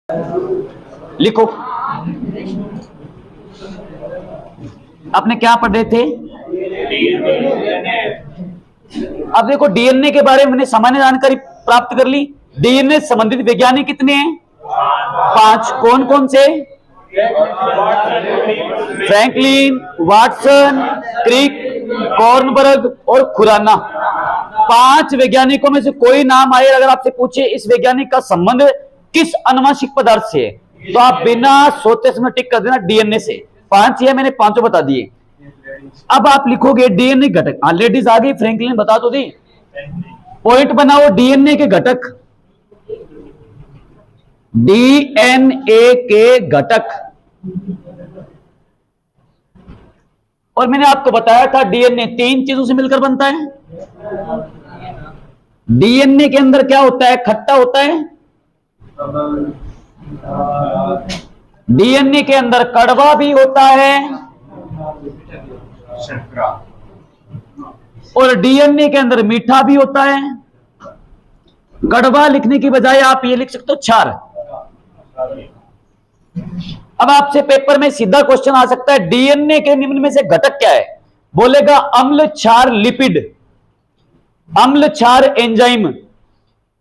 लिखो, आपने क्या पढ़ रहे थे? अब देखो, डीएनए के बारे में मैंने सामान्य जानकारी प्राप्त कर ली। डीएनए संबंधित वैज्ञानिक कितने हैं? 5। कौन कौन से? फ्रैंकलिन, वाटसन, क्रिक, कॉर्नबर्ग और खुराना। 5 वैज्ञानिकों में से कोई नाम आए, अगर आपसे पूछे इस वैज्ञानिक का संबंध किस अनुवांशिक पदार्थ से है, तो आप बिना सोचे समझे टिक कर देना डीएनए से। 5 है, मैंने 5 बता दिए। अब आप लिखोगे डीएनए घटक। हाँ, लेडीज आ गई, फ्रैंकलिन बता तो दी। पॉइंट बनाओ डीएनए के घटक। डीएनए के घटक, और मैंने आपको बताया था डीएनए 3 चीजों से मिलकर बनता है। डीएनए के अंदर क्या होता है? खट्टा होता है। डीएनए के अंदर कड़वा भी होता है, और डीएनए के अंदर मीठा भी होता है। कड़वा लिखने की बजाय आप ये लिख सकते हो क्षार। अब आपसे पेपर में सीधा क्वेश्चन आ सकता है, डीएनए के निम्न में से घटक क्या है? बोलेगा अम्ल, क्षार, लिपिड, अम्ल, क्षार, एंजाइम,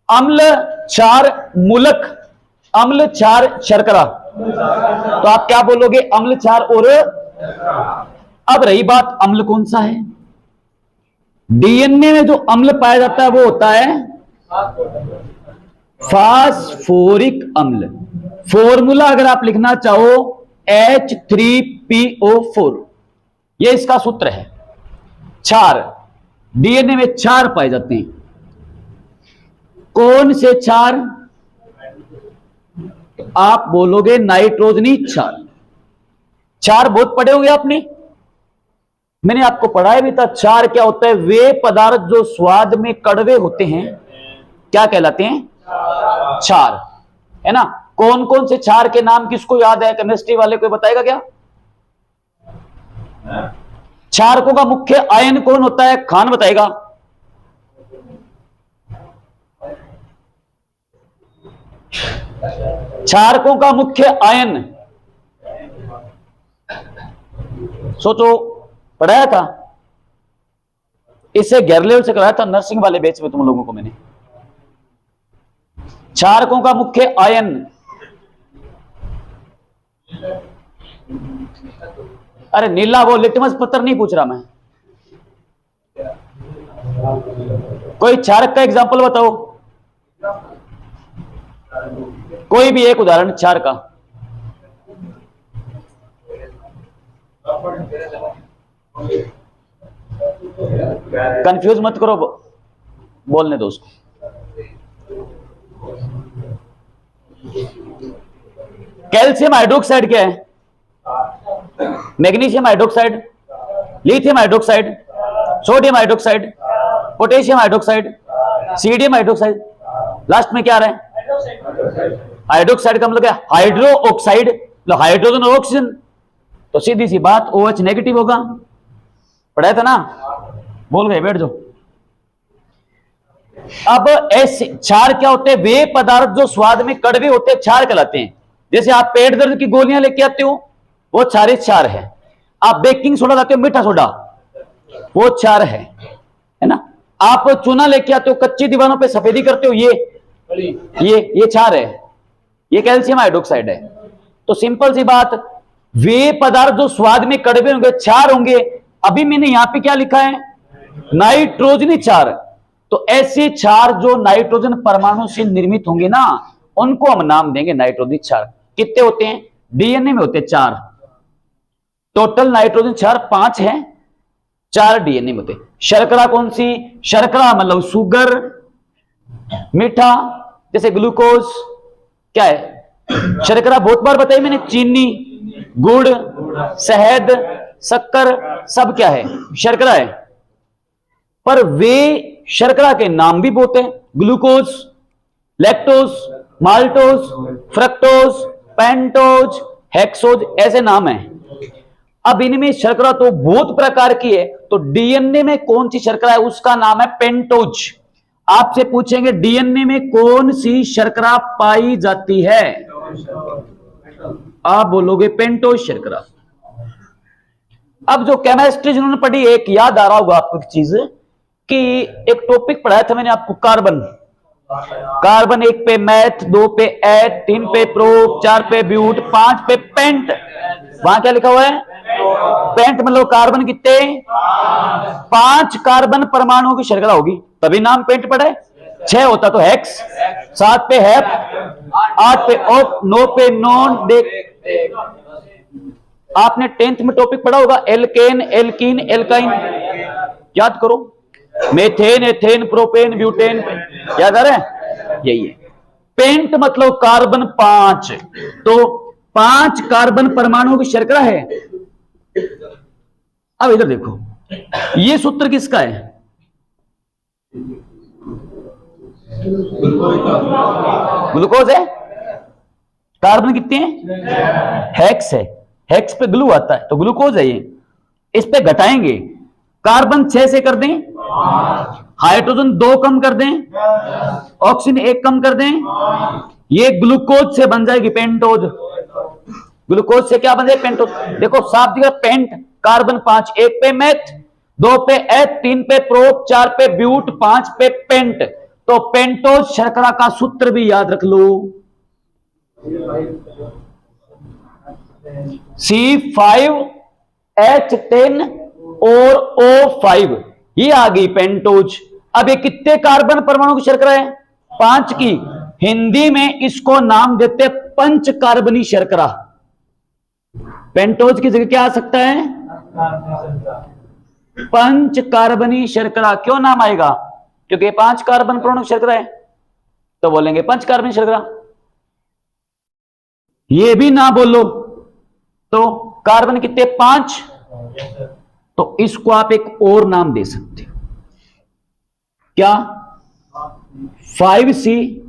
अम्ल, क्षार, मूलक, अम्ल, क्षार, शर्करा। तो आप क्या बोलोगे? अम्ल, क्षार और। अब रही बात, अम्ल कौन सा है? डीएनए में जो अम्ल पाया जाता है वो होता है फास्फोरिक अम्ल। फॉर्मूला अगर आप लिखना चाहो H3PO4, ये इसका सूत्र है। क्षार, डीएनए में क्षार पाए जाते हैं। कौन से क्षार? तो आप बोलोगे नाइट्रोजनी क्षार। क्षार बहुत पढ़े होंगे आपने, मैंने आपको पढ़ाया भी था। क्षार क्या होता है? वे पदार्थ जो स्वाद में कड़वे होते हैं क्या कहलाते हैं? क्षार, है ना। कौन कौन से क्षार के नाम किसको याद है? केमिस्ट्री वाले कोई बताएगा क्या? क्षारकों का मुख्य आयन कौन होता है? खान बताएगा। क्षारकों का मुख्य आयन, सोचो, पढ़ाया था, इसे 11 लेवल से कराया था नर्सिंग वाले बैच में तुम लोगों को मैंने। क्षारकों का मुख्य आयन, अरे नीला, वो लिटमस पत्थर नहीं पूछ रहा मैं। कोई क्षारक का एग्जांपल बताओ, कोई भी एक उदाहरण क्षार का। कंफ्यूज मत करो, बोलने दो उसको। कैल्शियम हाइड्रोक्साइड क्या है? Magnesium hydroxide, lithium hydroxide, sodium hydroxide, potassium hydroxide, सीडियम हाइड्रोक्साइड, लास्ट में क्या आ रहा है? हाइड्रोक्साइड का मतलब क्या? हाइड्रो ऑक्साइड, मतलब हाइड्रोजन और ऑक्सीजन। तो सीधी सी बात OH नेगेटिव होगा। पढ़ाया था ना, बोल गए, बैठ जाओ। अब ऐसे क्षार क्या होते हैं? वे पदार्थ जो स्वाद में कड़वे होते हैं क्षार कहलाते हैं। जैसे आप पेट दर्द की गोलियां लेके आते हो, वो क्षारित क्षार है। आप बेकिंग सोडा लाते हो, मीठा सोडा, वो क्षार है ना। आप चूना लेके आते हो, कच्ची दीवारों पे सफेदी करते हो, ये क्षार है, ये कैल्शियम हाइड्रोक्साइड है। तो सिंपल सी बात, वे पदार्थ जो स्वाद में कड़वे होंगे क्षार होंगे। अभी मैंने यहां पे क्या लिखा है? नाइट्रोजनी क्षार। तो ऐसे क्षार जो नाइट्रोजन परमाणु से निर्मित होंगे ना, उनको हम नाम देंगे नाइट्रोजनी क्षार। कितने होते हैं? डीएनए में होते हैं 4। टोटल नाइट्रोजन क्षार 5 है, 4 डीएनए में होते। शर्करा कौन सी? शर्करा मतलब शुगर, मीठा, जैसे ग्लूकोज क्या है? शर्करा बहुत बार बताई मैंने, चीनी, गुड़, शहद, शक्कर, सब क्या है? शर्करा है। पर वे शर्करा के नाम भी बहुत हैं, glucose, lactose, maltose, fructose, pentose, hexose, ऐसे नाम हैं। अब इनमें शर्करा तो बहुत प्रकार की है, तो डीएनए में कौन सी शर्करा है उसका नाम है पेंटोज। आपसे पूछेंगे डीएनए में कौन सी शर्करा पाई जाती है? आप बोलोगे पेंटोज शर्करा। अब जो केमिस्ट्री जिन्होंने पढ़ी, एक याद आ रहा होगा आपको एक चीज, कि एक टॉपिक पढ़ाया था मैंने आपको, कार्बन। कार्बन 1 पे मैथ, 2 पे एट, 3 पे प्रोप, 4 पे ब्यूट, 5 पे पेंट। वहां क्या लिखा हुआ है? पेंट। मतलब कार्बन कितने? 5 कार्बन परमाणुओं की शर्करा होगी, तभी नाम पेंट पड़ा है। 6 होता तो हेक्स, 7 पे हेप, 8 पे ऑप, 9 पे नॉन। आपने 10th में टॉपिक पढ़ा होगा एल्केन, एल्कीन, एल्काइन। याद करो, मेथेन, एथेन, प्रोपेन, ब्यूटेन। याद आ रहा है? यही है पेंट। मतलब कार्बन 5, तो 5 कार्बन परमाणुओं की शर्करा है। अब इधर देखो, ये सूत्र किसका है? ग्लूकोज है। कार्बन कितने हैं? हेक्स है। हेक्स पे ग्लू आता है, तो ग्लूकोज है ये। इस पे घटाएंगे, कार्बन 6 से कर दें, हाइड्रोजन 2 कम कर दें, ऑक्सीजन 1 कम कर दें, ये ग्लूकोज से बन जाएगी पेंटोज। ग्लूकोज से क्या बन जाएगी? पेंटोज। देखो साफ दिखा, पेंट, कार्बन 5, 1 पे मैथ, 2 पे एथ, 3 पे प्रोप, 4 पे ब्यूट, 5 पे पेंट। तो पेंटोज शर्करा का सूत्र भी याद रख लो, C5H10 और O5। ये आ गई पेंटोज। अब ये कितने कार्बन परमाणु की शर्करा है? 5 की। हिंदी में इसको नाम देते पंच कार्बनी शर्करा। पेंटोज की जगह क्या आ सकता है? पंच कार्बनी शर्करा। क्यों नाम आएगा? क्योंकि 5 कार्बन परमाणु शर्करा है, तो बोलेंगे पंच कार्बनी शर्करा। ये भी ना बोलो तो कार्बन कितने? 5, तो इसको आप एक और नाम दे सकते हो, क्या? 5C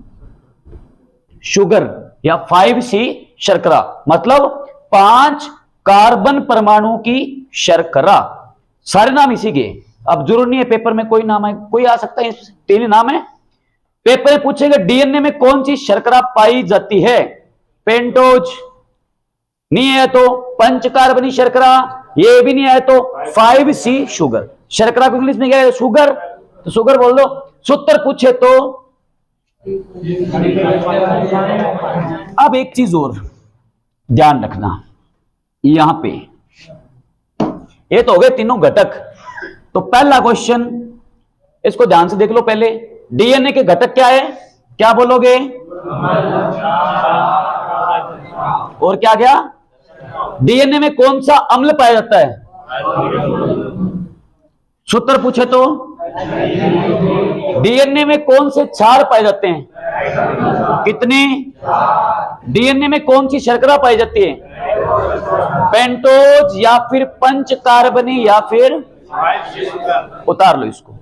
शुगर या 5C शर्करा। मतलब 5 कार्बन परमाणु की शर्करा। सारे नाम इसी के। अब जरूर नहीं है पेपर में कोई नाम है, कोई आ सकता है, 3 ही नाम है। पेपर में पूछेंगे डीएनए में कौन सी शर्करा पाई जाती है? पेंटोज। नहीं है तो पंच कार्बनी शर्करा। ये भी नहीं है तो 5C शुगर। शर्करा को इंग्लिश में क्या है? शुगर। तो शुगर बोल दो। सूत्र पूछे तो। अब एक चीज और ध्यान रखना, यहां पे ये तो हो गए तीनों घटक। तो पहला क्वेश्चन, इसको ध्यान से देख लो पहले। डीएनए के घटक क्या है? क्या बोलोगे? और क्या क्या? डीएनए में कौन सा अम्ल पाया जाता है? सूत्र पूछे तो डीएनए में कौन से क्षार पाए जाते हैं? कितने? डीएनए में कौन सी शर्करा पाई जाती है? पेंटोज या फिर पंच कार्बनी या फिर? उतार लो इसको।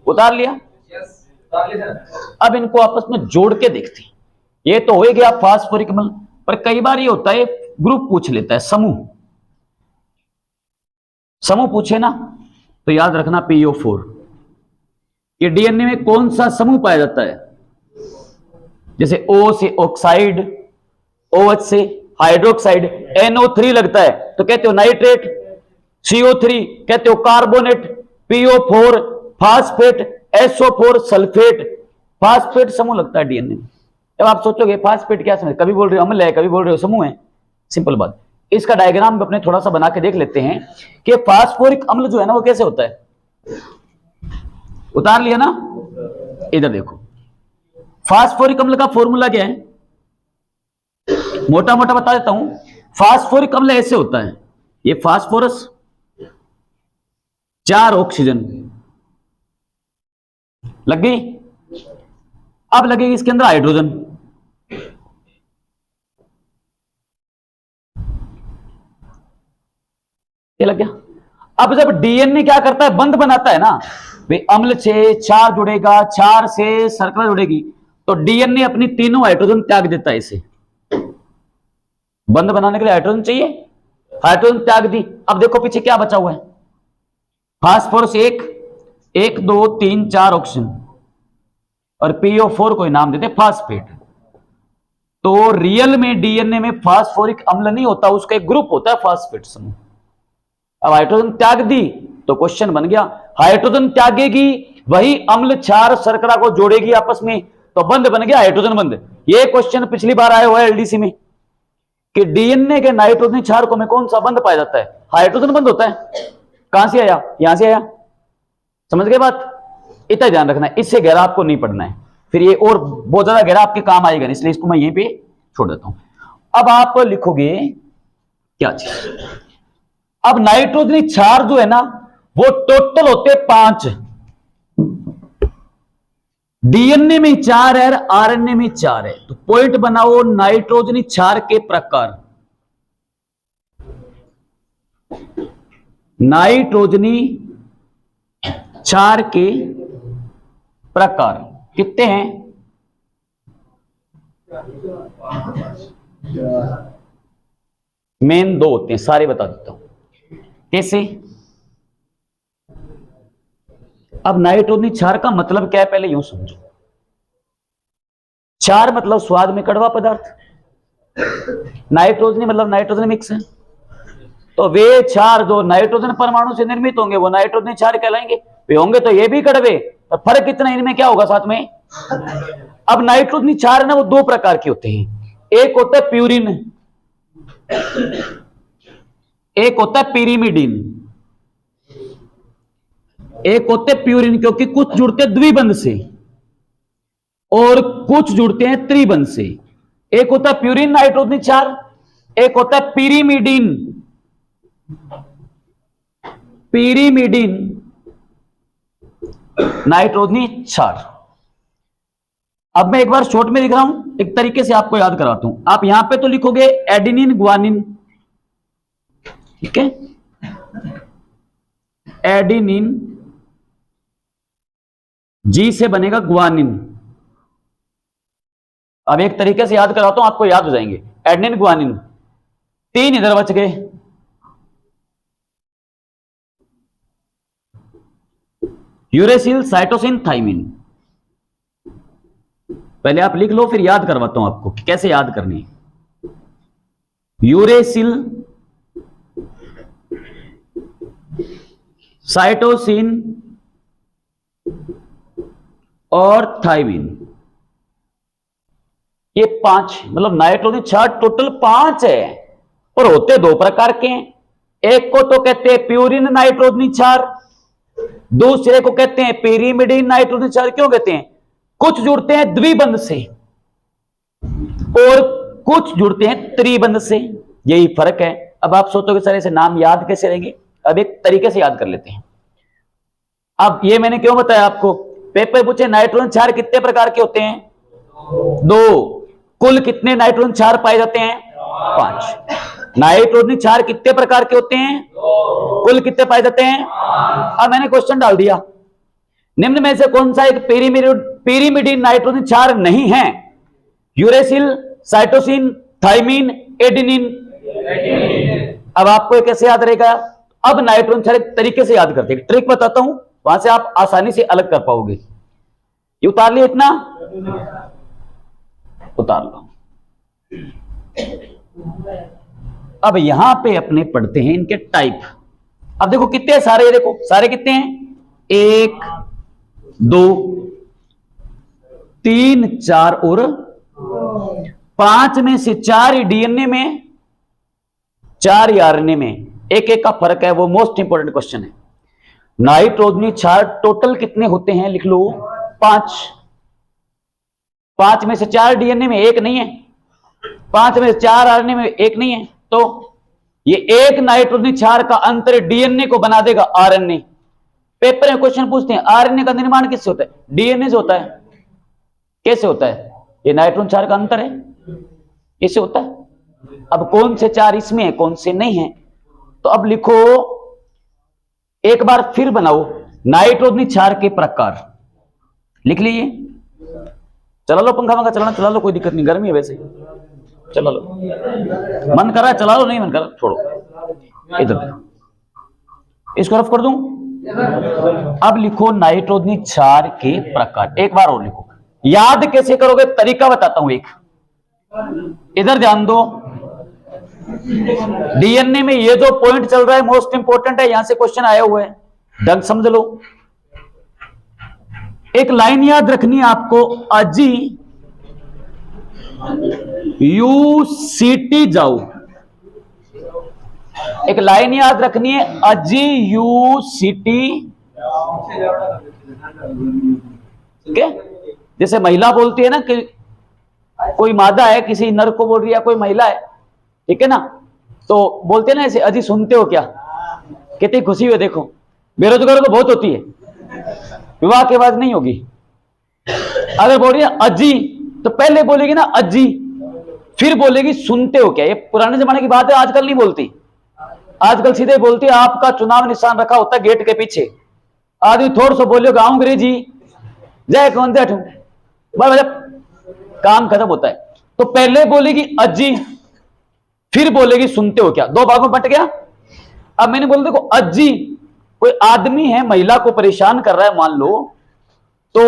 उतार लिया? अब इनको आपस में जोड़ के देखते हैं। ये तो हो गया फास्फोरिक अम्ल, पर कई बार ये होता है ग्रुप पूछ लेता है, समूह। समूह पूछे ना तो याद रखना PO4। ये डीएनए में कौन सा समूह पाया जाता है? जैसे O से ऑक्साइड, OH से हाइड्रोक्साइड, NO3 लगता है तो कहते हो नाइट्रेट, CO3 कहते हो carbonate, PO4 phosphate, SO4 sulphate. Phosphate समूह लगता है डीएनए में। अब आप सोचोगे फास्फेट क्या समझ, कभी बोल रहे हो अम्ल है, कभी बोल रहे हो समूह है। सिंपल बात, इसका डायग्राम अपने थोड़ा सा बना के देख लेते हैं कि फास्फोरिक अम्ल जो है ना वो कैसे होता है। उतार लिया ना? इधर देखो, फास्फोरिक अम्ल का फॉर्मूला क्या है? मोटा मोटा बता देता हूं। फास्फोरिक अम्ल ऐसे होता है, ये फास्फोरस, 4 ऑक्सीजन लग गई। अब लगेगी इसके अंदर हाइड्रोजन, ये लग गया। अब जब डीएनए क्या करता है? बंध बनाता है ना भाई, अम्ल से 4 जुड़ेगा, 4 से शर्करा जुड़ेगी, तो डीएनए अपनी तीनों हाइड्रोजन त्याग देता है। इसे बंध बनाने के लिए हाइड्रोजन चाहिए, हाइड्रोजन त्याग दी। अब देखो पीछे क्या बचा हुआ है? फास्फोरस 1, 1 2 3 4 ऑक्सीजन, और PO4 को नाम देते फास्फेट। तो रियल में डीएनए में फास्फोरिक अम्ल नहीं होता, उसका एक ग्रुप होता है फास्फेट समूह। अब हाइड्रोजन त्याग दी तो क्वेश्चन बन गया, हाइड्रोजन त्यागेगी वही अम्ल क्षार शर्करा को जोड़ेगी आपस में, तो बंध बन गया हाइड्रोजन बंध। ये क्वेश्चन पिछली बार आया हुआ है एलडीसी में कि डीएनए के नाइट्रोजन क्षार को में कौन सा बंध पाया जाता है, हाइड्रोजन बंध होता है। कहां से आया, यहां से आया, समझ गए बात, इतना ध्यान रखना है, इससे गहरा आपको नहीं पढ़ना है, फिर ये और बहुत ज्यादा गहरा आपके काम आएगा, इसलिए इसको मैं यहीं पे छोड़ देता हूं। अब आप लिखोगे क्या चीज, अब नाइट्रोजन क्षार जो है ना वो टोटल होते 5, डीएनए में 4 है, आरएनए में 4 है, तो पॉइंट बनाओ नाइट्रोजन क्षार के प्रकार। नाइट्रोजनी क्षार के प्रकार कितने हैं, मेन 2 होते हैं, सारे बता देता हूं कैसे। अब नाइट्रोजनी क्षार का मतलब क्या है पहले यूं समझो, क्षार मतलब स्वाद में कड़वा पदार्थ, नाइट्रोजनी मतलब नाइट्रोजन मिक्स है, तो वे क्षार जो नाइट्रोजन परमाणु से निर्मित होंगे वो नाइट्रोजनी क्षार कहलाएंगे, वे होंगे तो ये भी कड़वे, पर फर्क कितना इनमें क्या होगा साथ में। अब नाइट्रोजनी क्षार है ना वो 2 प्रकार के होते हैं, एक होता है प्यूरिन, एक होता है पिरीमिडीन। एक होते हैं प्यूरिन क्योंकि कुछ जुड़ते हैं द्विबंध से और कुछ जुड़ते हैं त्रिबंध से। एक होता है प्यूरिन नाइट्रोजनी क्षार, एक होता है पिरीमिडीन, पिरीमिडीन नाइट्रोजनी क्षार। अब मैं एक बार शॉर्ट में लिख रहा हूं, एक तरीके से आपको याद कराता हूं। आप यहां पे तो लिखोगे एडिनिन ग्वानिन, ठीक है, एडिनिन जी से बनेगा ग्वानिन। अब एक तरीके से याद कराता हूं, आपको याद हो जाएंगे, एडिनिन ग्वानिन, 3 इधर बच गए, यूरेसिल साइटोसिन थाइमिन। पहले आप लिख लो फिर याद करवाता हूं आपको कि कैसे याद करनी है। यूरेसिल साइटोसिन और थाइमिन, ये 5 मतलब नाइट्रोजन क्षार टोटल 5 है और होते 2 प्रकार के हैं। एक को तो कहते हैं प्यूरिन नाइट्रोजनी क्षार, दूसरे को कहते हैं पिरीमिडीन नाइट्रोजन क्षार। क्यों कहते हैं, कुछ जुड़ते हैं द्विबंध से और कुछ जुड़ते हैं त्रिबंध से, यही फर्क है। अब आप सोचोगे सर ऐसे नाम याद कैसे रहेंगे, अब एक तरीके से याद कर लेते हैं। अब ये मैंने क्यों बताया आपको, पेपर पूछे नाइट्रोजन क्षार कितने प्रकार के होते हैं, 2, कुल कितने नाइट्रोजन क्षार पाए जाते हैं, 5। नाइट्रोजन क्षार कितने प्रकार के होते हैं, कुल कितने पाए जाते हैं। अब मैंने क्वेश्चन डाल दिया, निम्न में से कौन सा एक पिरीमिडीन नाइट्रोजन क्षार नहीं है, यूरेसिल साइटोसिन थाइमिन एडिनिन। अब आपको कैसे याद रहेगा, अब नाइट्रोजन क्षार एक तरीके से याद करते हैं, ट्रिक बताता हूं, वहां से आप आसानी से अलग कर पाओगे। ये उतार लिया, इतना उतार लो। अब यहां पे अपने पढ़ते हैं इनके टाइप। अब देखो कितने सारे, देखो सारे कितने हैं, 1 2 3 4 और 5 में से 4 डीएनए में, 4 आरएनए में, एक एक का फर्क है, वो मोस्ट इंपोर्टेंट क्वेश्चन है। नाइट्रोजनी क्षार टोटल कितने होते हैं, लिख लो 5। 5 में से 4 डीएनए में, 1 नहीं है, 5 में से 4 आरएनए में 1 नहीं है, तो ये एक नाइट्रोजनी क्षार का अंतर डीएनए को बना देगा आरएनए। पेपर में क्वेश्चन पूछते हैं आरएनए का निर्माण किससे होता है, डीएनए से होता है। कैसे होता है, ये नाइट्रोजन क्षार का अंतर है, कैसे होता है। अब कौन से 4 इसमें है, कौन से नहीं है, तो अब लिखो, एक बार फिर बनाओ नाइट्रोजनी क्षार के प्रकार, लिख लीजिए। चला लो पंखा पंखा चलाना, चला लो, कोई दिक्कत नहीं, गर्मी है वैसे, चला लो, मन कर रहा है चला लो, नहीं मन कर रहा छोड़ो। इधर इसको रफ कर दूं। अब लिखो नाइट्रोजनी क्षार के प्रकार, एक बार और लिखो। याद कैसे करोगे, तरीका बताता हूं एक, इधर ध्यान दो, डीएनए में ये जो पॉइंट चल रहा है मोस्ट इंपोर्टेंट है, यहां से क्वेश्चन आया हुआ है, ढंग समझ लो। एक लाइन याद रखनी है आपको, अजी यू सीटी जाओ, एक लाइन याद रखनी है, अजी यू सीटी, ठीक है। जैसे महिला बोलती है ना कि कोई मादा है किसी नर को बोल रही है, कोई महिला है, ठीक है ना, तो बोलते हैं ना ऐसे, अजी सुनते हो क्या, कितनी खुशी हुई देखो। बेरोजगारों को बहुत होती है, विवाह के बाद नहीं होगी। अगर बोल रही है अजी, तो पहले बोलेगी ना अजी, फिर बोलेगी सुनते हो क्या। ये पुराने जमाने की बात है, आजकल नहीं बोलती, आजकल सीधे बोलती है। आपका चुनाव निशान रखा होता है गेट के पीछे, आदमी थोड़ा सा बोलियो अंग्रेजी जय कौन दे काम खत्म होता है। तो पहले बोलेगी अजी, फिर बोलेगी सुनते हो क्या, दो भागों में बंट गया। अब मैंने बोला देखो अजी, कोई आदमी है महिला को परेशान कर रहा है मान लो, तो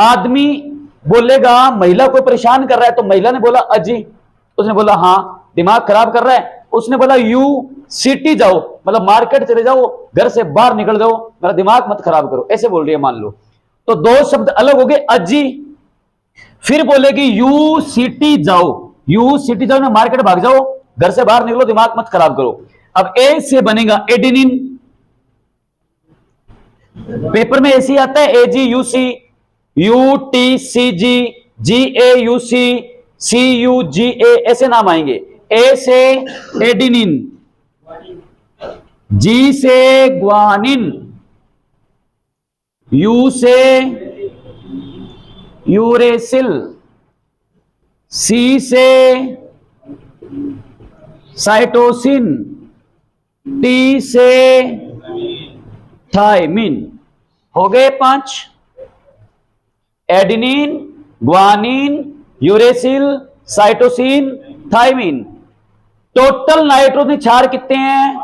आदमी बोलेगा महिला को परेशान कर रहा है, तो महिला ने बोला अजी, उसने बोला हाँ दिमाग खराब कर रहा है, उसने बोला यू सिटी जाओ, मतलब मार्केट चले जाओ, घर से बाहर निकल जाओ, मेरा दिमाग मत खराब करो, ऐसे बोल रही है मान लो। तो दो शब्द अलग हो गए, अजी, फिर बोलेगी यू सिटी जाओ, यू सिटी जाओ, मार्केट भाग जाओ, घर से बाहर निकलो, दिमाग मत खराब करो। अब ए से बनेगा एडिनिन, पेपर में ऐसे आता है A G U C, U T C G, G A U C, C U G A, ऐसे नाम आएंगे। ए से एडिनिन, जी से ग्वानिन, यू से यूरेसिल, सी से साइटोसिन, टी से थायमिन। हो गए 5, adenine, guanine, uracil, cytosine, thymine. Total nitrogen क्षार कितने हैं?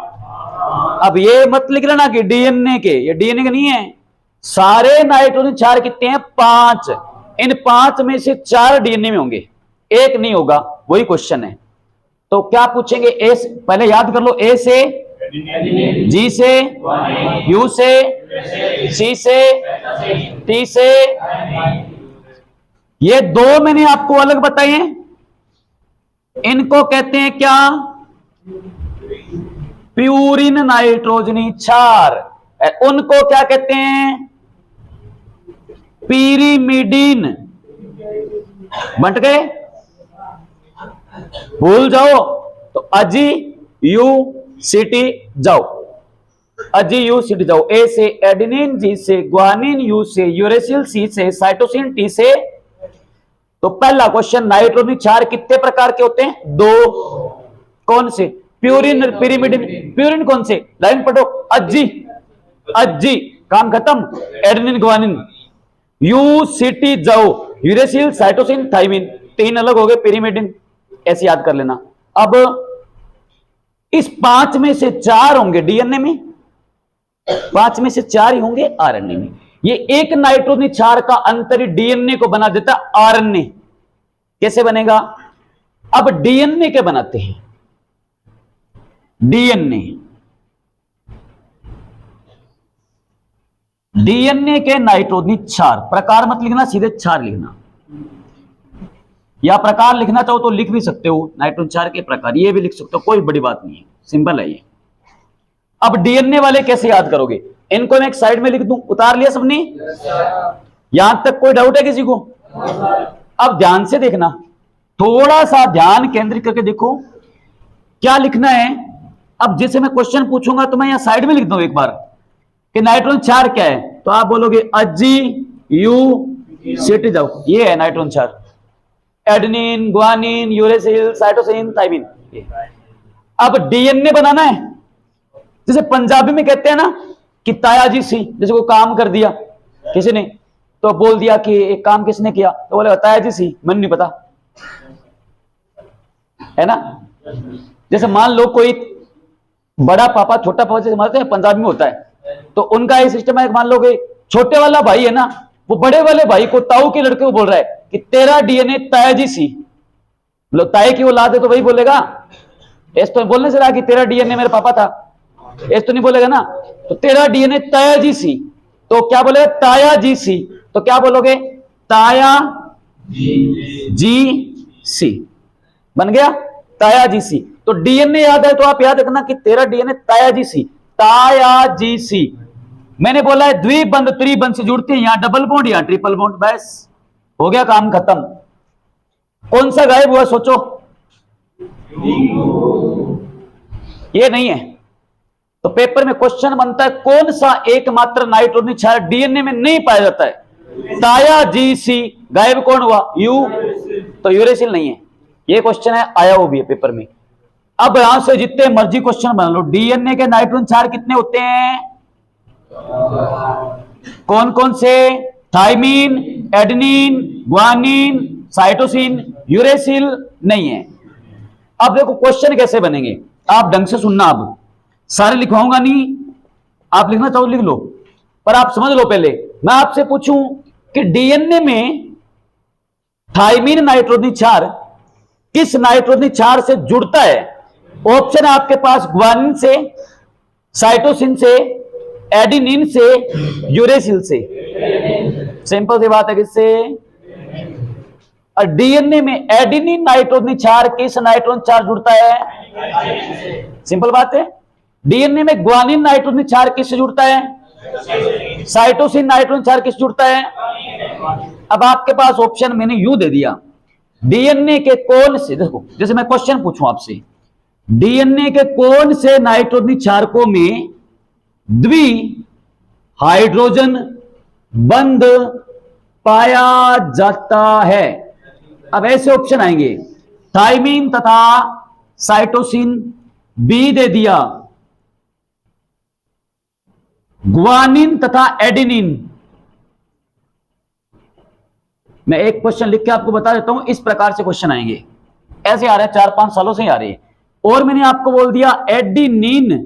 अब ये मत लिख लेना कि डीएनए के, ये डीएनए के नहीं है, सारे नाइट्रोजन क्षार कितने हैं? 5। इन 5 में से 4 डीएनए में होंगे, एक नहीं होगा, वही क्वेश्चन है। तो क्या पूछेंगे? ए से, पहले याद कर लो, ए से, जी से, यू से, सी से, टी से। ये 2 मैंने आपको अलग बताए हैं, इनको कहते हैं क्या? प्यूरिन नाइट्रोजनी क्षार। उनको क्या कहते हैं? पीरिमिडीन। बंट गए? भूल जाओ तो अजी यू सिटी जाओ, अजी यू सिटी जाओ। ए से एडेनिन, जी से ग्वानिन, यू से यूरेसिल, सी से साइटोसिन, टी से। तो पहला क्वेश्चन, नाइट्रोजन क्षार कितने प्रकार के होते हैं? 2। कौन से? Purine, pyrimidine. प्यूरिन कौन से? लाइन पढ़ो, अजी, अजी, काम खत्म। एडेनिन, ग्वानिन, यू सिटी जाओ, यूरेसिल, साइटोसिन, थायमिन। 3 अलग हो गए, पिरिमिडिन। ऐसे याद कर लेना। अब इस 5 में से 4 होंगे डीएनए में, 5 में से 4 ही होंगे आरएनए में। ये एक नाइट्रोजन क्षार का अंतर डीएनए को बना देता आरएनए। कैसे बनेगा? अब डीएनए के बनाते हैं, डीएनए, डीएनए के नाइट्रोजन क्षार, प्रकार मत लिखना, सीधे क्षार लिखना, या प्रकार लिखना चाहो तो लिख भी सकते हो, नाइट्रोजन क्षार के प्रकार, ये भी लिख सकते हो, कोई बड़ी बात नहीं है, सिंपल है ये। अब डीएनए वाले कैसे याद करोगे? इनको मैं एक साइड में लिख दूं, उतार लिया सबने? यहां तक कोई डाउट है किसी को? अब ध्यान से देखना, थोड़ा सा ध्यान केंद्रित करके देखो क्या लिखना है। अब जैसे मैं क्वेश्चन पूछूंगा तो मैं यहां साइड में लिख दूं एक बार कि नाइट्रोजन क्षार क्या है, तो आप बोलोगे अजी यू सिटी जाओ, ये है नाइट्रोजन क्षार। Adenine, guanine, uracil, cytosine, thymine. अब डीएनए बनाना है, जैसे पंजाबी में कहते हैं ना कि तायाजी सी, जैसे कोई काम कर दिया किसी ने, तो बोल दिया कि एक काम किसने किया, तो बोले तायाजी सी, मन नहीं पता, है ना। जैसे मान लो कोई बड़ा पापा छोटा पापा, जैसे मानते हैं पंजाबी में होता है, तो उनका ये सिस्टम है, मान लो कि छोटे वाला भाई है ना, वो बड़े वाले भाई को, ताऊ के लड़के को बोल रहा है कि तेरा डीएनए तायाजी सी, मतलब ताए की औलाद है तो वही बोलेगा। ऐसे तो बोलने से रहा कि तेरा डीएनए मेरे पापा था, ऐसे तो नहीं बोलेगा ना। तो तेरा डीएनए तायाजी सी, तो क्या बोलेगा? तायाजी सी। तो क्या बोलोगे? ताया जी सी। बन गया तायाजी सी। तो डीएनए याद है तो आप याद रखना कि तेरा डीएनए तायाजी सी, तायाजी सी। मैंने बोला है द्विबंध त्रिबंध से जुड़ती है, यहां डबल बॉन्ड यहां ट्रिपल बॉन्ड, बस हो गया काम खत्म। कौन सा गायब हुआ सोचो? ये नहीं है। तो पेपर में क्वेश्चन बनता है कौन सा एकमात्र नाइट्रोजन क्षार डीएनए में नहीं पाया जाता है? तायाजी सी। गायब कौन हुआ? यू। तो यूरेसिल नहीं है। ये क्वेश्चन है, आया वो भी है पेपर में। अब यहां से जितने मर्जी क्वेश्चन बना लो, डीएनए के नाइट्रोजन क्षार कितने होते हैं? कौन कौन से? Thymine, adenine, guanine, cytosine, uracil नहीं है। अब देखो क्वेश्चन कैसे बनेंगे, आप ढंग से सुनना। अब सारे लिखवाऊंगा नहीं, आप लिखना चाहो लिख लो, पर आप समझ लो। पहले मैं आपसे पूछूं कि डीएनए में थाइमीन नाइट्रोजन क्षार किस नाइट्रोजन क्षार से जुड़ता है? ऑप्शन है आपके पास, ग्वानिन से, साइटोसिन से, एडेनिन से, यूरेसिल से। सिंपल सी बात है, किससे? और डीएनए में एडेनिन नाइट्रोजन क्षार किस नाइट्रोजन क्षार जुड़ता है? सिंपल बात है। डीएनए में ग्वानिन नाइट्रोजन क्षार किससे जुड़ता है? साइटोसिन नाइट्रोजन क्षार किससे जुड़ता है? अब आपके पास ऑप्शन मैंने यूं दे दिया, डीएनए के कौन से, देखो जैसे मैं क्वेश्चन पूछूं आपसे, डीएनए के कौन से नाइट्रोजन क्षारकों में द्वि हाइड्रोजन बंध पाया जाता है? अब ऐसे ऑप्शन आएंगे, थाइमीन तथा साइटोसिन, बी दे दिया, ग्वानिन तथा एडेनिन। मैं एक क्वेश्चन लिख के आपको बता देता हूं, इस प्रकार से क्वेश्चन आएंगे, ऐसे आ रहे हैं, 4-5 सालों से ही आ रहे हैं। और मैंने आपको बोल दिया एडेनिन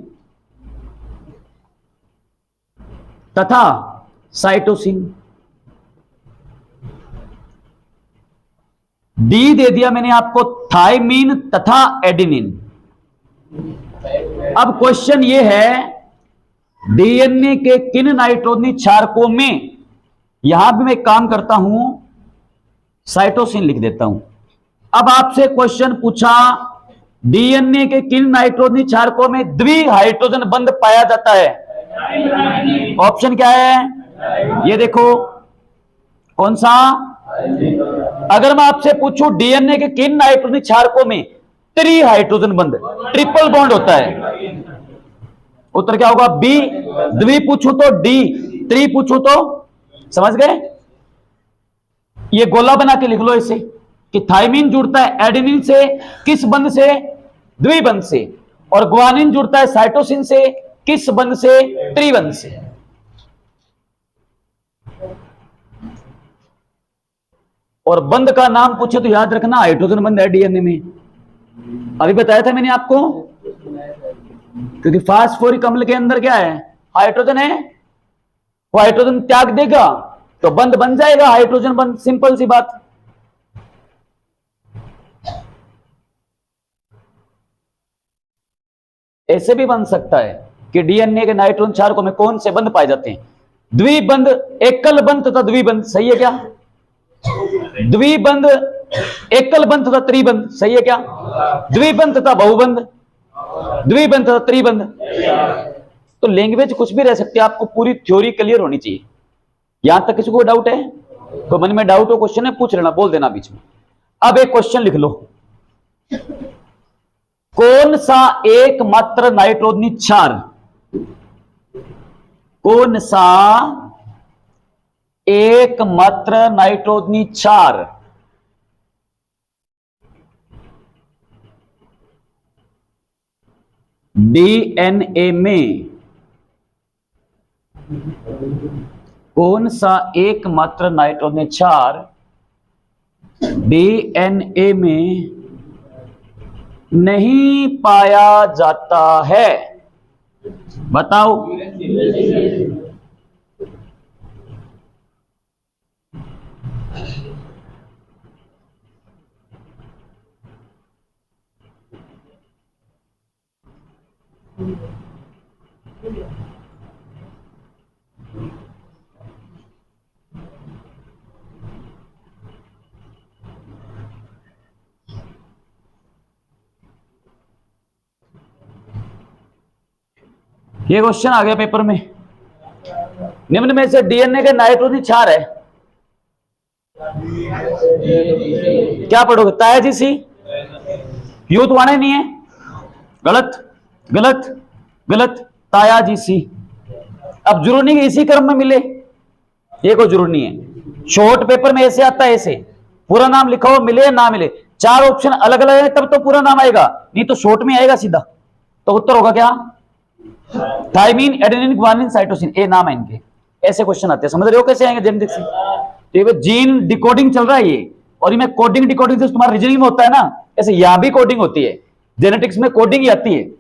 तथा साइटोसिन, डी दे दिया मैंने आपको थाइमीन तथा एडेनिन। अब क्वेश्चन ये है, डीएनए के किन नाइट्रोजन क्षारकों में, यहां भी मैं काम करता हूं, साइटोसिन लिख देता हूं। अब आपसे क्वेश्चन पूछा, डीएनए के किन नाइट्रोजन क्षारकों में द्वि हाइड्रोजन बंध पाया जाता है? ऑप्शन क्या है? ये देखो, कौन सा? अगर मैं आपसे पूछूं डीएनए के किन नाइट्रोजन क्षारकों में त्रि हाइड्रोजन बंध, ट्रिपल बॉन्ड होता है, उत्तर क्या होगा? बी। द्वि पूछूं तो डी, त्रि पूछूं तो, समझ गए? ये गोला बना के लिख लो इसे, कि थाइमीन जुड़ता है एडेनिन से किस बंध से? द्विबंध से। और ग्वानिन जुड़ता है साइटोसिन से किस बंध से? त्रिबंध से। और बंध का नाम पूछे तो याद रखना हाइड्रोजन बंध है डीएनए में, अभी बताया था मैंने आपको, क्योंकि फास्फोरिक अम्ल के अंदर क्या है? हाइड्रोजन है। वो हाइड्रोजन त्याग देगा तो बंध बन जाएगा हाइड्रोजन बंध, सिंपल सी बात। ऐसे भी बन सकता है कि डीएनए के नाइट्रोजन क्षारकों में कौन से बंध पाए जाते हैं? द्विबंध, एकल बंध तथा द्विबंध, सही है क्या? द्विबंध, एकल बंध तथा त्रिबंध, सही है क्या? द्विबंध तथा बहुबंध, द्विबंध तथा त्रिबंध। तो लैंग्वेज कुछ भी रह सकती है, आपको पूरी थ्योरी क्लियर होनी चाहिए। यहां तक किसी को डाउट है? तो मन में डाउट हो, क्वेश्चन है, पूछ लेना, बोल देना बीच में। अब एक क्वेश्चन लिख लो, कौन सा एकमात्र नाइट्रोजन क्षार, कौन सा एकमात्र नाइट्रोजन क्षार डीएनए में, कौन सा एकमात्र नाइट्रोजन क्षार डीएनए में नहीं पाया जाता है? बताओ। ये क्वेश्चन आ गया पेपर में। निम्न में से डीएनए के नाइट्रोजन क्षार है, क्या पढ़ोगे? तायाजी सी, यू तो आना ही नहीं है, गलत गलत गलत, तायाजी सी। अब जरूर नहीं कि इसी क्रम में मिले, ये कोई जरूर नहीं है। शॉर्ट पेपर में ऐसे आता है, ऐसे पूरा नाम लिखा हो, मिले या ना मिले, चार ऑप्शन अलग अलग है तब तो पूरा नाम आएगा, नहीं तो शॉर्ट में आएगा सीधा। तो उत्तर होगा क्या? थाइमीन, एडेनिन, ग्वानिन, साइटोसिन, ए नाम है इनके। ऐसे क्वेश्चन आते हैं, समझ रहे हो कैसे आएंगे जेनेटिक से? तो जीन डिकोडिंग चल रहा है ये, और इनमें कोडिंग डिकोडिंग से तुम्हारा रीजनिंग में होता है ना, ऐसे यहां भी कोडिंग होती है, जेनेटिक्स में कोडिंग ही आती है।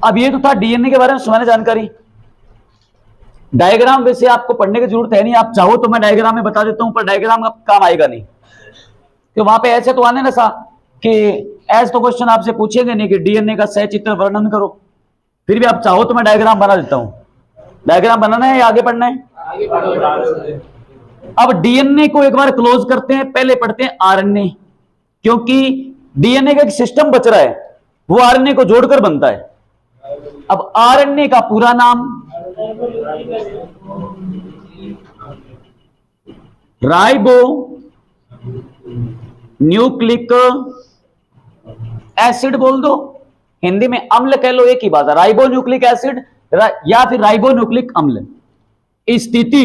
अब ये तो था डीएनए के बारे में सुनाने जानकारी। डायग्राम वैसे आपको पढ़ने की जरूरत है नहीं, आप चाहो तो मैं डायग्राम में बता देता हूं, पर डायग्राम काम आएगा नहीं, तो वहां पे ऐसे तो आने ना सा कि ऐसे तो क्वेश्चन आपसे पूछेंगे नहीं कि डीएनए का सचित्र वर्णन करो, फिर भी आप चाहो तो मैं डायग्राम बना देता हूं। डायग्राम बनाना है या आगे पढ़ना है? अब डीएनए को एक बार क्लोज करते हैं, पहले पढ़ते हैं आरएनए, क्योंकि डीएनए का एक सिस्टम बच रहा है, वो आरएनए को जोड़कर बनता है। अब आरएनए का पूरा नाम राइबो न्यूक्लिक एसिड बोल दो, हिंदी में अम्ल कह लो, एक ही बात है, राइबो न्यूक्लिक एसिड या फिर राइबो न्यूक्लिक अम्ल। स्थिति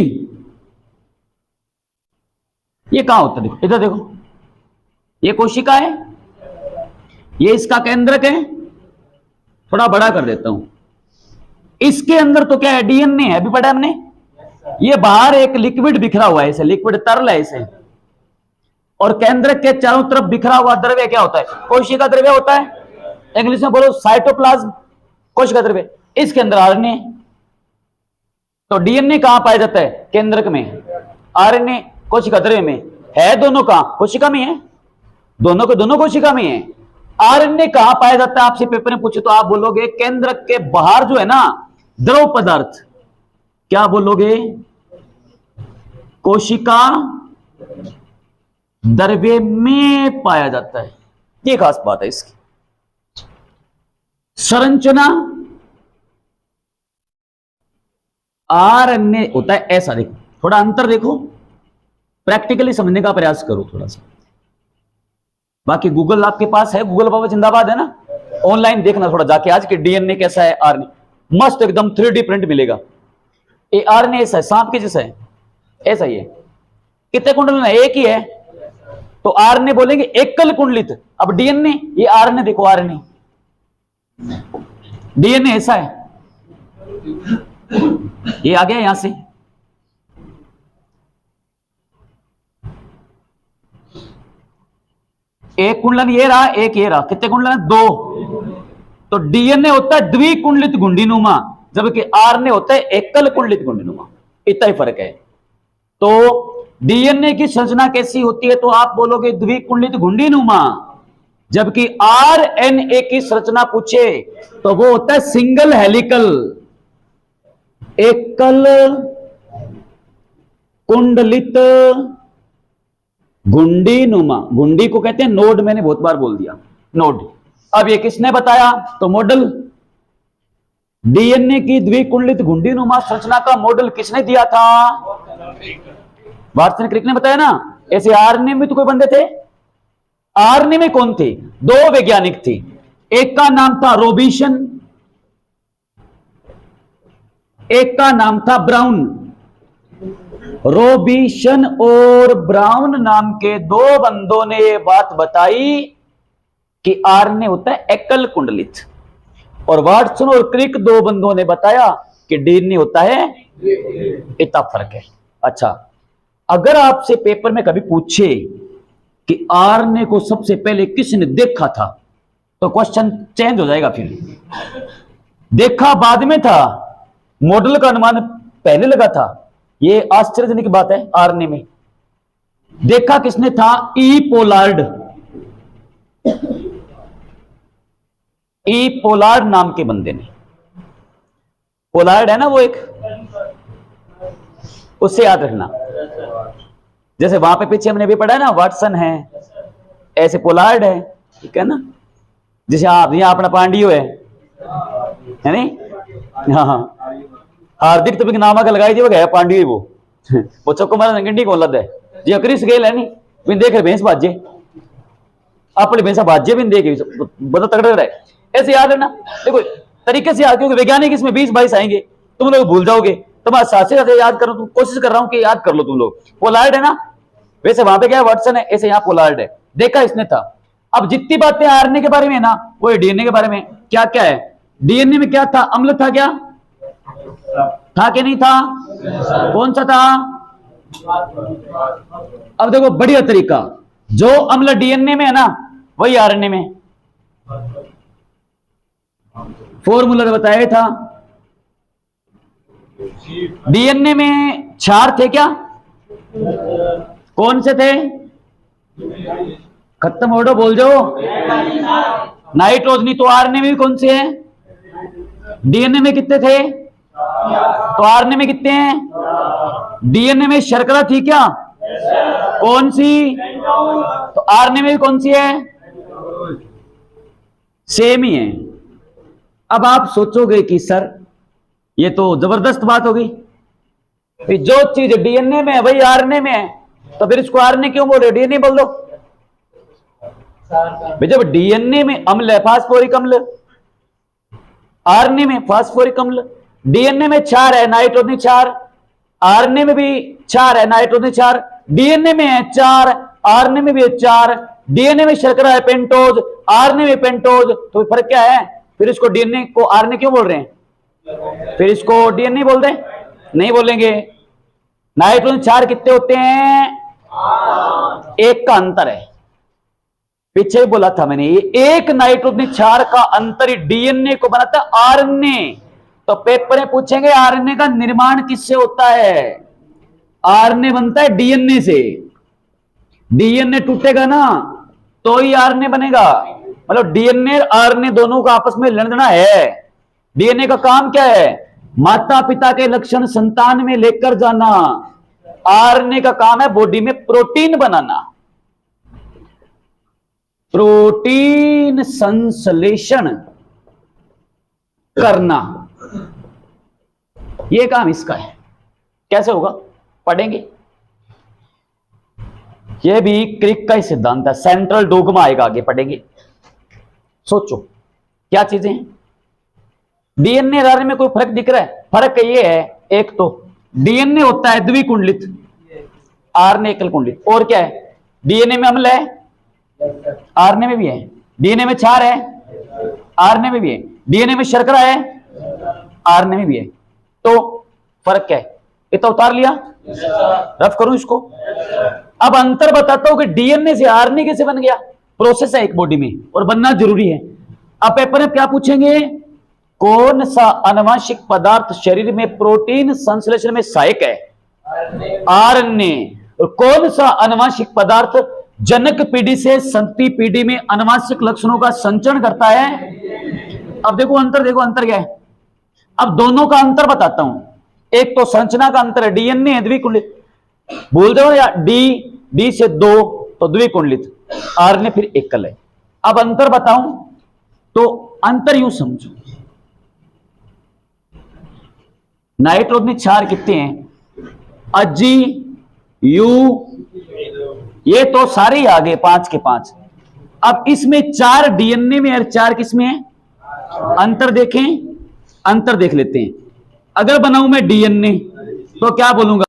ये कहां होता है? देखो इधर देखो, ये कोशिका है, ये इसका केंद्रक है, थोड़ा बड़ा कर देता हूं। इसके अंदर तो क्या है? डीएनए है, अभी पढ़ा हमने। ये बाहर एक लिक्विड बिखरा हुआ है, इसे लिक्विड तरल है इसे, और केंद्रक के चारों तरफ बिखरा हुआ द्रव्य क्या होता है? कोशिका द्रव्य होता है, इंग्लिश में बोलो साइटोप्लाज्म, कोशिका द्रव्य। इसके अंदर आरएनए। तो डीएनए कहां पाया जाता है? केंद्रक में। आरएनए कोशिका द्रव्य में है, दोनों कहां? कोशिका में है, दोनों को दोनों कोशिका में है। आरएनए कहां पाया जाता है? आपसे पेपर में पूछे तो आप बोलोगे केंद्रक के बाहर जो है ना द्रव पदार्थ, क्या बोलोगे? कोशिका द्रव्य में पाया जाता है, ये खास बात है इसकी। संरचना आरएनए होता है ऐसा, देखो थोड़ा अंतर देखो, प्रैक्टिकली समझने का प्रयास करो थोड़ा सा। बाकी गूगल आपके पास है, गूगल बाबा जिंदाबाद है ना, ऑनलाइन देखना थोड़ा जाके आज के डीएनए कैसा है, आरएनए मस्त एकदम 3D प्रिंट मिलेगा। ये आरएनए ऐसा है, सांप के जैसा है, ऐसा ही है। कितने कुंडल है? एक ही है, तो आरएनए बोलेंगे एकल कुंडलित। अब डीएनए, ये आरएनए देखो, आरएनए डीएनए ऐसा है, ये आ गया यहां से, एक कुंडलन ये रहा, एक ये रहा, कितने कुंडलन है? दो। तो डीएनए होता है द्विकुंडलित घुंडीनुमा, जबकि आरएनए होता है एकल कुंडलित घुंडीनुमा, इतना ही फर्क है। तो डीएनए की संरचना कैसी होती है? तो आप बोलोगे द्विकुंडलित घुंडीनुमा, जबकि आरएनए की संरचना पूछे तो वो होता है सिंगल हेलिकल, एकल कुंडलित घुंडीनुमा। घुंडी को कहते हैं नोड, मैंने बहुत बार बोल दिया, नोड। अब ये किसने बताया? तो मॉडल डीएनए की द्विकुंडलित घुंडीनुमा संरचना का मॉडल किसने दिया था? वाटसन क्रिक ने बताया ना। ऐसे आरएनए में तो कोई बंदे थे? आरएनए में कौन थे? दो वैज्ञानिक थे, एक का नाम था रोबिसन, एक का नाम था ब्राउन। रोबिसन और ब्राउन नाम के दो बंदों ने यह बात बताई कि आरएनए होता है एकल कुंडलित, और वाटसन और क्रिक दो बंदों ने बताया कि डीएनए होता है, इतना फर्क है। अच्छा, अगर आपसे पेपर में कभी पूछे कि आरएनए को सबसे पहले किसने देखा था, तो क्वेश्चन चेंज हो जाएगा। फिर देखा बाद में था, मॉडल का अनुमान पहले लगा था, ये आश्चर्यजनक बात है। आरएनए में देखा किसने था? ई पोलार्ड। ई पोलार्ड नाम के बंदे ने, पोलार्ड है ना वो एक, उससे याद रखना। जैसे वहां पे पीछे हमने भी पढ़ा है ना, वाटसन है, ऐसे पोलार्ड है, ठीक है ना। जैसे आप यहां अपना पांडियो है नहीं? हाँ, हार्दिक तो नामा का लगाई थी वो गया पांडियो वो चौको मारा गंडी को लद है जी, अक्रिस गेल है नहीं बिन देख भैंस बाजे, अपनी भैंसा बाजे बिन देखे बड़ा तगड़ा रहा है। ऐसे याद है ना, देखो तरीके से याद, क्योंकि वैज्ञानिक इसमें 20-22 आएंगे, तुम लोग भूल जाओगे। तुम्हारे साथ से याद करो, तुम कोशिश कर रहा हूं कि याद कर लो तुम लोग। पोलार्ड है ना, वैसे वहां पे क्या है वाटसन है, ऐसे यहाँ पोलार्ड है, देखा इसने था। अब जितनी बातें आरएनए के बारे में ना, वो डीएनए के बारे में क्या क्या है। डीएनए में क्या था, अम्ल था, क्या था कि नहीं था, कौन सा था। अब देखो बढ़िया तरीका, जो अम्ल डीएनए में है ना वही आरएनए में, फॉर्मूला बताया था। डीएनए में क्षार थे क्या, कौन से थे, खत्म हो बोल जाओ, नाइट्रोजनी। तो आरएनए में भी कौन से हैं, डीएनए में कितने थे, तो आरएनए में कितने हैं। डीएनए में शर्करा थी क्या, कौन सी, तो आरएनए में भी कौन सी है, सेम ही है। अब आप सोचोगे कि सर ये तो जबरदस्त बात हो गई, जो चीज डीएनए में है वही आरएनए में है, तो फिर इसको आरएनए क्यों बोल रहे हो, डीएनए बोल दो। जब डीएनए में अम्ल है फास्फोरिक अम्ल, आरएनए में फास्फोरिक अम्ल, डीएनए में क्षार है नाइट्रोजनी क्षार, आरएनए में भी क्षार है नाइट्रोजनी क्षार, डीएनए में है चार, आरएनए में भी है चार, डीएनए में शर्करा है पेंटोज, आरएनए में पेंटोज, तो फर्क क्या है। फिर इसको डीएनए को आरएनए क्यों बोल रहे हैं, फिर इसको डीएनए बोल रहे नहीं बोलेंगे। नाइट्रोजन क्षार कितने होते हैं, एक का अंतर है, पीछे बोला था मैंने, ये एक नाइट्रोजन क्षार का अंतर ही डीएनए को बनाता है आरएनए। तो पेपर में पूछेंगे आरएनए का निर्माण किससे होता है, आरएनए बनता है डीएनए से, डीएनए टूटेगा ना तो ही आरएनए बनेगा, मतलब डीएनए आरएनए दोनों का आपस में लेना देना है। डीएनए का काम क्या है, माता पिता के लक्षण संतान में लेकर जाना, आरएनए का काम है बॉडी में प्रोटीन बनाना, प्रोटीन संश्लेषण करना, यह काम इसका है। कैसे होगा पढ़ेंगे, यह भी क्रिक का ही सिद्धांत है, सेंट्रल डोगमा आएगा आगे पढ़ेंगे। सोचो क्या चीजें हैं, डीएनए आरएनए में कोई फर्क दिख रहा है, फर्क ये है, एक तो डीएनए होता है द्विकुंडलित, आरएनए एकल कुंडलित, और क्या है, डीएनए में अम्ल है, आरएनए में भी है, डीएनए में क्षार है, आरएनए में भी है, डीएनए में शर्करा है, आरएनए में भी है। तो फर्क क्या है, इतना उतार लिया, रफ करूं इसको। अब अंतर बताता हूं कि डीएनए से आरएनए कैसे बन गया, प्रोसेस है एक बॉडी में और बनना जरूरी है। अब पेपर में क्या पूछेंगे, कौन सा आनुवंशिक पदार्थ शरीर में प्रोटीन संश्लेषण में सहायक है, आरएनए। और कौन सा आनुवंशिक पदार्थ जनक पीढ़ी से संतति पीढ़ी में आनुवंशिक लक्षणों का संचरण करता है। अब देखो अंतर, देखो अंतर क्या है। अब दोनों का अंतर बताता हूं, एक तो संरचना का अंतर है, डीएनए है द्विकुंडलित, भूल जाओ या डी से दो तो द्विकुंडलित, आरएनए फिर एकल है। अब अंतर बताऊं तो अंतर यूं समझो, नाइट्रोजन क्षार कितने हैं, अजी यू, ये तो सारे ही आ गए 5 के 5। अब इसमें 4 डीएनए में और 4 किसमें है, अंतर देखें, अंतर देख लेते हैं। अगर बनाऊं मैं डीएनए तो क्या बोलूंगा,